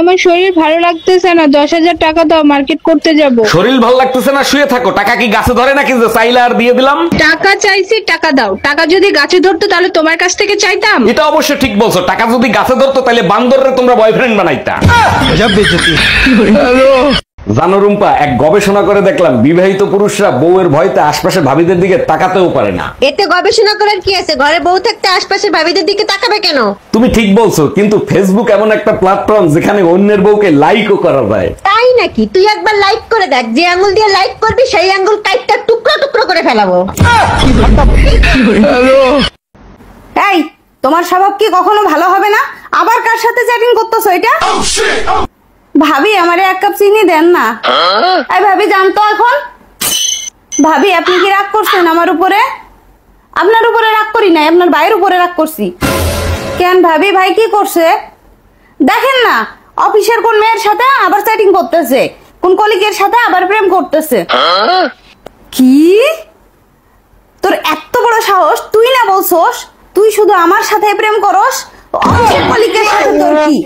আমার শরীর ভালো লাগতেছে না, 10,000 টাকা দাও, মার্কেট করতে যাব। শরীর ভালো লাগতেছে না, শুয়ে থাকো। টাকা কি গাছে ধরে নাকি যে চাইলে আর দিয়ে দিলাম? টাকা চাইছি, টাকা দাও। টাকা যদি গাছে ধরতো তাহলে তোমার কাছ থেকে চাইতাম? এটা অবশ্য ঠিক বলছো, টাকা যদি গাছে ধরতো তাহলে বান্দররে তোমরা বয়ফ্রেন্ড বানাইতা। জানো রুম্পা, এক গবেষণা করে দেখলাম বিবাহিত পুরুষরা বউয়ের ভয়তে আশপাশে ভাবিদের দিকে তাকাতেও পারে না। এতে গবেষণা করার কি আছে? ঘরে বউ থাকতে আশপাশের ভাবিদের দিকে তাকাবে কেন? তুমি ঠিক বলছো, কিন্তু ফেসবুক এমন একটা প্ল্যাটফর্ম যেখানে অন্যের বউকে লাইকও করা যায়। তাই নাকি? তুই একবার লাইক করে দেখ, যে আঙ্গুল দিয়ে লাইক করবি সেই আঙ্গুল কাইটটা টুকরো টুকরো করে ফেলাবো। এই, তোমার স্বভাব কি কখনো ভালো হবে না? আবার কার সাথে চ্যাটিং করতেছো এটা? ভাবি, আমারে এক কাপ চিনি দেন না। এই ভাবি, জানতো এখন? ভাবি, আপনি কি রাগ করছেন আমার উপরে? আপনার উপরে রাগ করি নাই, আপনার ভাইয়ের উপরে রাগ করছি। কেন ভাবি, ভাই কি করছে? দেখেন না, অফিসের কোন মেয়ের সাথে আবার চ্যাটিং করতেছে, কোন কলিগের সাথে আবার প্রেম করতেছে। কি তোর এত বড় সাহস? তুই না বলছস তুই শুধু আমার সাথে প্রেম করস? অফিসের কলিগের সাথে তোর কি?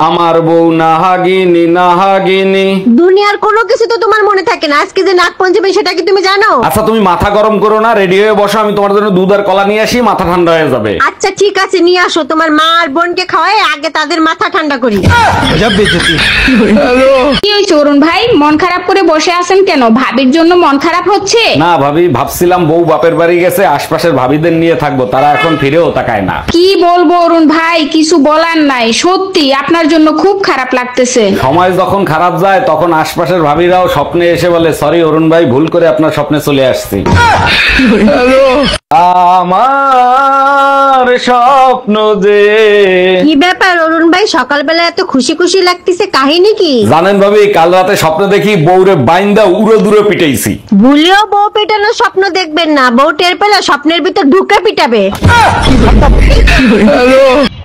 আমার বউ নাহাগিনী নাহাগিনী। দুনিয়ার কোনো কিছু তো তোমার মনে থাকে না। আজকে যে নাগ পঞ্চমী সেটা কি তুমি জানো? আচ্ছা তুমি মাথা গরম করো না, রেডি হয়ে বসো, আমি তোমার জন্য দুধ আর কলা নিয়ে আসি, মাথা ঠান্ডা হয়ে যাবে। আচ্ছা ঠিক আছে, নিয়ে আসো। তোমার মা আর বোনকে খাওয়াই আগে তাদের মাথা ঠান্ডা করি। কি হয়েছে অরুণ ভাই, মন খারাপ করে বসে আছেন কেন? ভাবির জন্য মন খারাপ হচ্ছে? না ভাবি, ভাবছিলাম বউ বাপের বাড়ি গেছে, আশপাশের ভাবিদের নিয়ে থাকবো, তারা এখন ফিরেও তাকায় না। কি বলবো অরুণ ভাই, কিছু বলার নাই। সত্যি আপনার জন্য খুব খারাপ লাগতেছে। সময় যখন খারাপ যায় তখন আশপাশের ভাবিরাও স্বপ্নে এসে বলে, সরি অরুণ ভাই, ভুল করে আপনার স্বপ্নে চলে আসছি। আমার স্বপ্ন যে। কি ব্যাপার অরুণ ভাই, সকালবেলা এত খুশি খুশি লাগতেছে, কাহিনী কি? জানেন ভাবি, কাল রাতে স্বপ্নে দেখি বউরে বাইন্দা উড়ো দূরে পিটাইছি। ভুলেও বউ পেটানোর স্বপ্ন দেখবেন না, বউ টের পেলে স্বপ্নের ভিতর ঢুকে পিটাবে।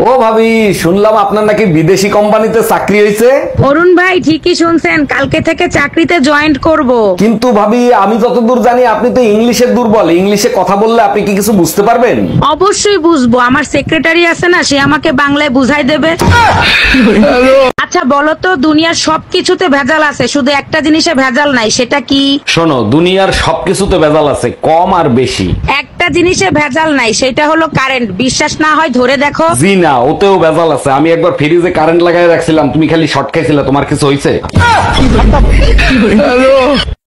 ও ভাবি, শুনলাম আপনার নাকি বিদেশি কোম্পানিতে চাকরি হয়েছে। অরুণ ভাই ঠিকই শুনছেন, কালকে থেকে চাকরিতে জয়েন করব। কিন্তু ভাবি, আমি যতদূর জানি আপনি তো ইংলিশে দুর্বল, ইংলিশে কথা বললে আপনি কি কিছু বুঝতে পারবেন? অবশ্যই বুঝবো, আমার সেক্রেটারি আছে না, সে আমাকে বাংলায় বুঝাই দেবে। আচ্ছা বলো তো, দুনিয়ার সবকিছুতে ভেজাল আছে, শুধু একটা জিনিসে ভেজাল নাই, সেটা কি? শোনো, দুনিয়ার সবকিছুতে ভেজাল আছে, কম আর বেশি। একটা জিনিসে ভেজাল নাই, সেটা হলো কারেন্ট। বিশ্বাস না হয় ধরে দেখো। জি না, ওতেও ভেজাল আছে। আমি একবার ফ্রিজে কারেন্ট লাগাই রাখছিলাম, তুমি খালি শর্ট খাইছিলে, তোমার কিছু হয়েছে?